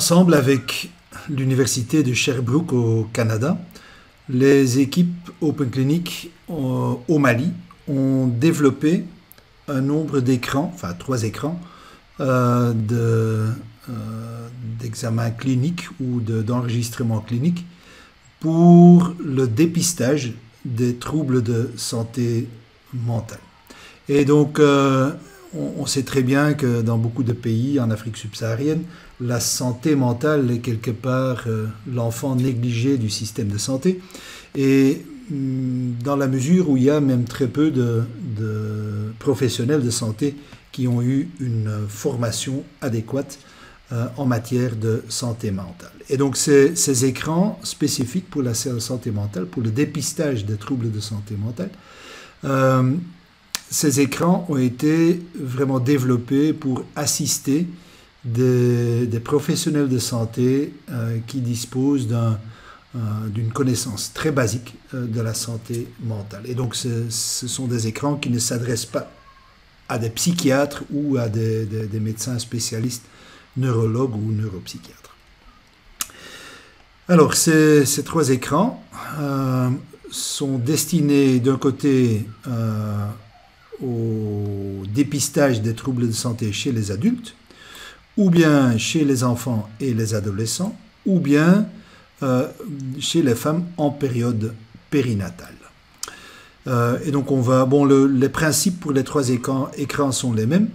Ensemble avec l'Université de Sherbrooke au Canada, les équipes Open Clinic au Mali ont développé un nombre d'écrans, enfin 3 écrans, d'examen clinique ou d'enregistrement clinique pour le dépistage des troubles de santé mentale. Et donc, on sait très bien que dans beaucoup de pays en Afrique subsaharienne, la santé mentale est quelque part l'enfant négligé du système de santé. Et dans la mesure où il y a même très peu de professionnels de santé qui ont eu une formation adéquate en matière de santé mentale. Et donc ces écrans spécifiques pour la santé mentale, pour le dépistage des troubles de santé mentale, ces écrans ont été vraiment développés pour assister des professionnels de santé qui disposent d'une connaissance très basique de la santé mentale. Et donc ce sont des écrans qui ne s'adressent pas à des psychiatres ou à des médecins spécialistes, neurologues ou neuropsychiatres. Alors ces 3 écrans sont destinés d'un côté au dépistage des troubles de santé chez les adultes, ou bien chez les enfants et les adolescents, ou bien chez les femmes en période périnatale. Et donc les principes pour les 3 écrans sont les mêmes,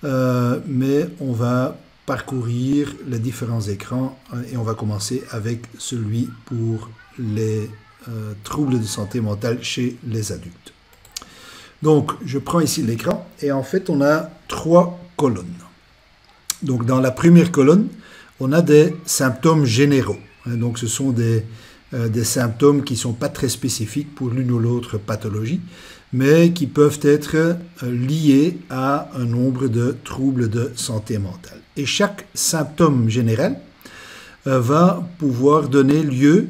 mais on va parcourir les différents écrans et on va commencer avec celui pour les troubles de santé mentale chez les adultes. Donc, je prends ici l'écran et en fait, on a 3 colonnes. Donc, dans la première colonne, on a des symptômes généraux. Donc, ce sont des symptômes qui ne sont pas très spécifiques pour l'une ou l'autre pathologie, mais qui peuvent être liés à un nombre de troubles de santé mentale. Et chaque symptôme général va pouvoir donner lieu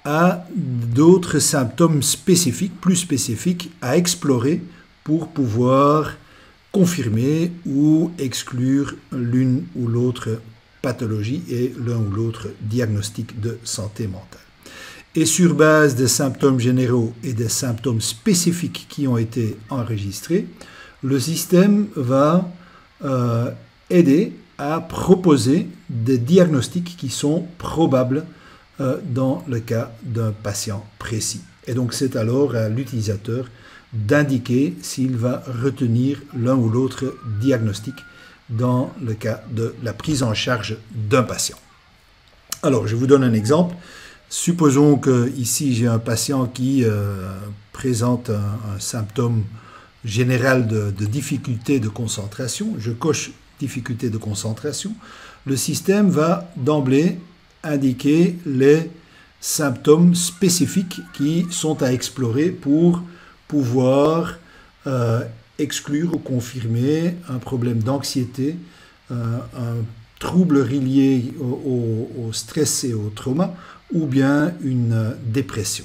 à d'autres symptômes spécifiques, plus spécifiques, à explorer pour pouvoir confirmer ou exclure l'une ou l'autre pathologie et l'un ou l'autre diagnostic de santé mentale. Et sur base des symptômes généraux et des symptômes spécifiques qui ont été enregistrés, le système va aider à proposer des diagnostics qui sont probables dans le cas d'un patient précis. Et donc c'est alors à l'utilisateur d'indiquer s'il va retenir l'un ou l'autre diagnostic dans le cas de la prise en charge d'un patient. Alors je vous donne un exemple. Supposons que ici j'ai un patient qui présente un symptôme général de difficulté de concentration. Je coche difficulté de concentration. Le système va d'emblée indiquer les symptômes spécifiques qui sont à explorer pour pouvoir exclure ou confirmer un problème d'anxiété, un trouble relié au stress et au trauma, ou bien une dépression.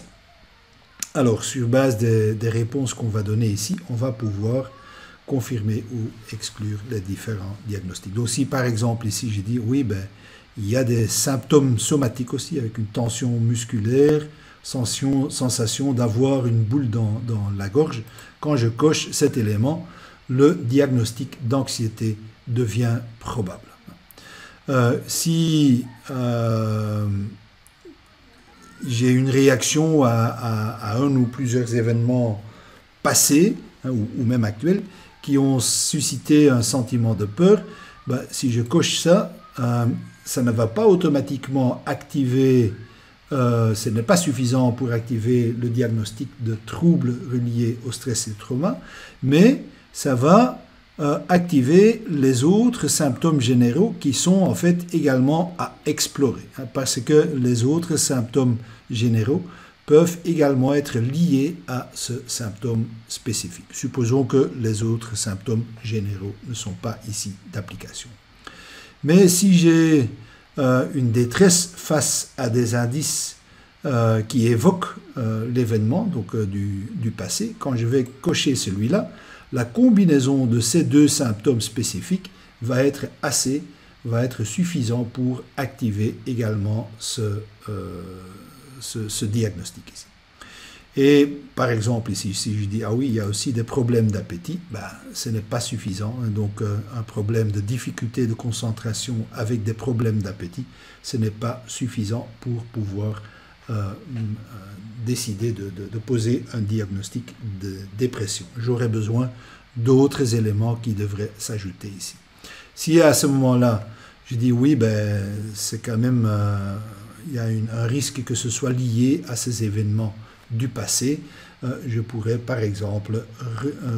Alors, sur base des réponses qu'on va donner ici, on va pouvoir confirmer ou exclure les différents diagnostics. Donc, si par exemple ici j'ai dit, oui, il y a des symptômes somatiques aussi, avec une tension musculaire, sensation d'avoir une boule dans la gorge. Quand je coche cet élément, le diagnostic d'anxiété devient probable. Si j'ai une réaction à un ou plusieurs événements passés, ou même actuels, qui ont suscité un sentiment de peur, si je coche ça, ça ne va pas automatiquement activer, ce n'est pas suffisant pour activer le diagnostic de troubles reliés au stress et au trauma, mais ça va activer les autres symptômes généraux qui sont en fait également à explorer, parce que les autres symptômes généraux peuvent également être liés à ce symptôme spécifique. Supposons que les autres symptômes généraux ne sont pas ici d'application. Mais si j'ai une détresse face à des indices qui évoquent l'événement, donc du passé, quand je vais cocher celui-là, la combinaison de ces 2 symptômes spécifiques va être assez va être suffisant pour activer également ce diagnostic ici. Et par exemple ici, si je dis, ah oui, il y a aussi des problèmes d'appétit, ben, ce n'est pas suffisant. Donc un problème de difficulté de concentration avec des problèmes d'appétit, ce n'est pas suffisant pour pouvoir décider de poser un diagnostic de dépression. J'aurais besoin d'autres éléments qui devraient s'ajouter ici. Si à ce moment-là, je dis oui, ben, c'est quand même, il y a un risque que ce soit lié à ces événements du passé, je pourrais par exemple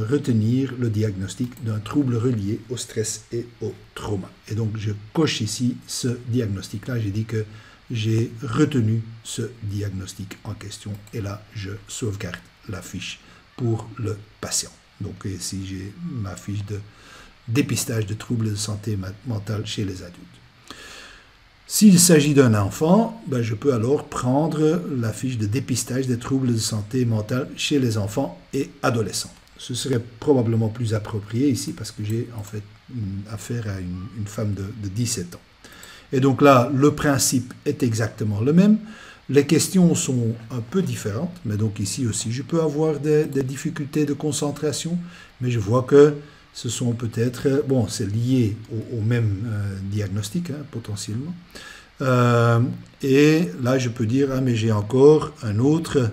retenir le diagnostic d'un trouble relié au stress et au trauma. Et donc je coche ici ce diagnostic-là, j'ai dit que j'ai retenu ce diagnostic en question et là je sauvegarde la fiche pour le patient. Donc ici j'ai ma fiche de dépistage de troubles de santé mentale chez les adultes. S'il s'agit d'un enfant, ben je peux alors prendre la fiche de dépistage des troubles de santé mentale chez les enfants et adolescents. Ce serait probablement plus approprié ici parce que j'ai en fait affaire à une femme de 17 ans. Et donc là, le principe est exactement le même. Les questions sont un peu différentes, mais donc ici aussi, je peux avoir des difficultés de concentration, mais je vois que ce sont peut-être, bon, c'est lié au même diagnostic, hein, potentiellement. Et là, je peux dire, ah, mais j'ai encore un autre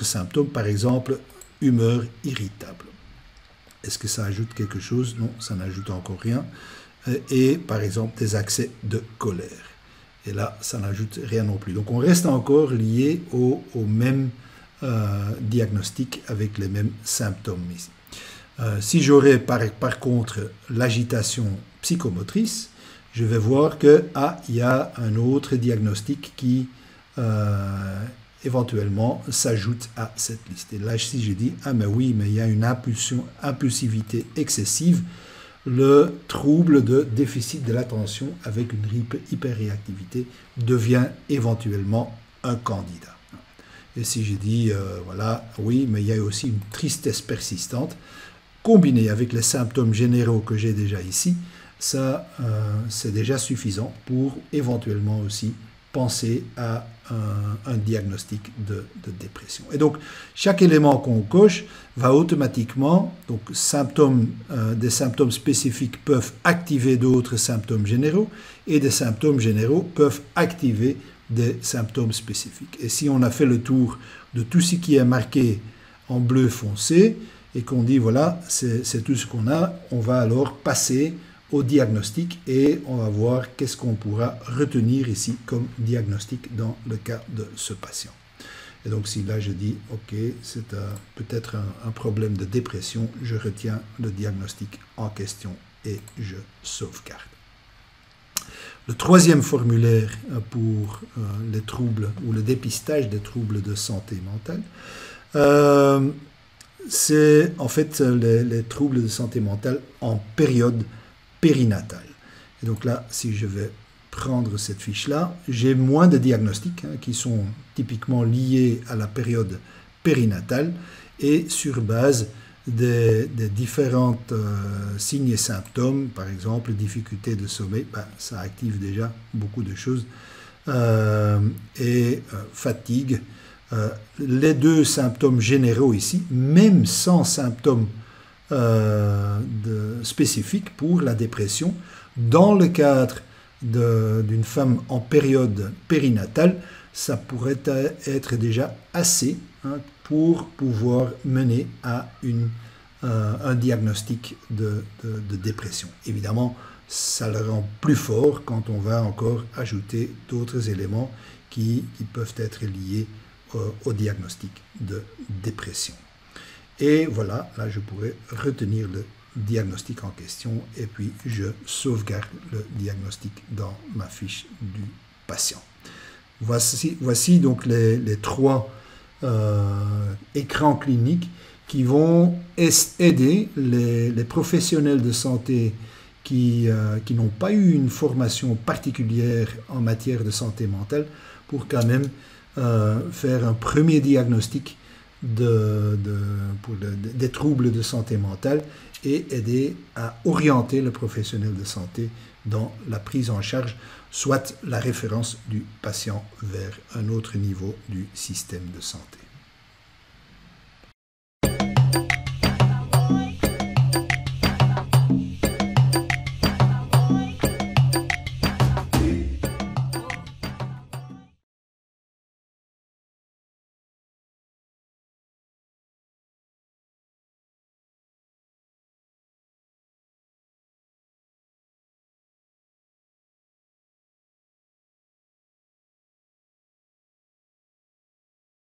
symptôme, par exemple, humeur irritable. Est-ce que ça ajoute quelque chose? Non, ça n'ajoute encore rien. Et, par exemple, des accès de colère. Et là, ça n'ajoute rien non plus. Donc, on reste encore lié au même diagnostic avec les mêmes symptômes ici. Si j'aurais par contre l'agitation psychomotrice, je vais voir que il y a un autre diagnostic qui éventuellement s'ajoute à cette liste. Et là, si je dis, ah mais oui, mais il y a une impulsivité excessive, le trouble de déficit de l'attention avec une hyperréactivité devient éventuellement un candidat. Et si je dis, voilà, oui, mais il y a aussi une tristesse persistante, combinée avec les symptômes généraux que j'ai déjà ici, ça, c'est déjà suffisant pour éventuellement aussi penser à un diagnostic de dépression. Et donc, chaque élément qu'on coche va automatiquement, donc des symptômes spécifiques peuvent activer d'autres symptômes généraux, et des symptômes généraux peuvent activer des symptômes spécifiques. Et si on a fait le tour de tout ce qui est marqué en bleu foncé, et qu'on dit, voilà, c'est tout ce qu'on a, on va alors passer au diagnostic et on va voir qu'est-ce qu'on pourra retenir ici comme diagnostic dans le cas de ce patient. Et donc si là je dis, ok, c'est peut-être un problème de dépression, je retiens le diagnostic en question et je sauvegarde. Le troisième formulaire pour les troubles ou le dépistage des troubles de santé mentale, c'est en fait les troubles de santé mentale en période périnatale. Et donc là, si je vais prendre cette fiche-là, j'ai moins de diagnostics qui sont typiquement liés à la période périnatale et sur base des différents signes et symptômes, par exemple, difficulté de sommeil, ça active déjà beaucoup de choses, et fatigue. Les deux symptômes généraux ici, même sans symptômes spécifiques pour la dépression, dans le cadre d'une femme en période périnatale, ça pourrait être déjà assez pour pouvoir mener à un diagnostic de dépression. Évidemment, ça le rend plus fort quand on va encore ajouter d'autres éléments qui peuvent être liés au diagnostic de dépression. Et voilà, là je pourrais retenir le diagnostic en question et puis je sauvegarde le diagnostic dans ma fiche du patient. Voici donc les trois écrans cliniques qui vont aider les professionnels de santé qui n'ont pas eu une formation particulière en matière de santé mentale pour quand même faire un premier diagnostic des troubles de santé mentale et aider à orienter le professionnel de santé dans la prise en charge, soit la référence du patient vers un autre niveau du système de santé.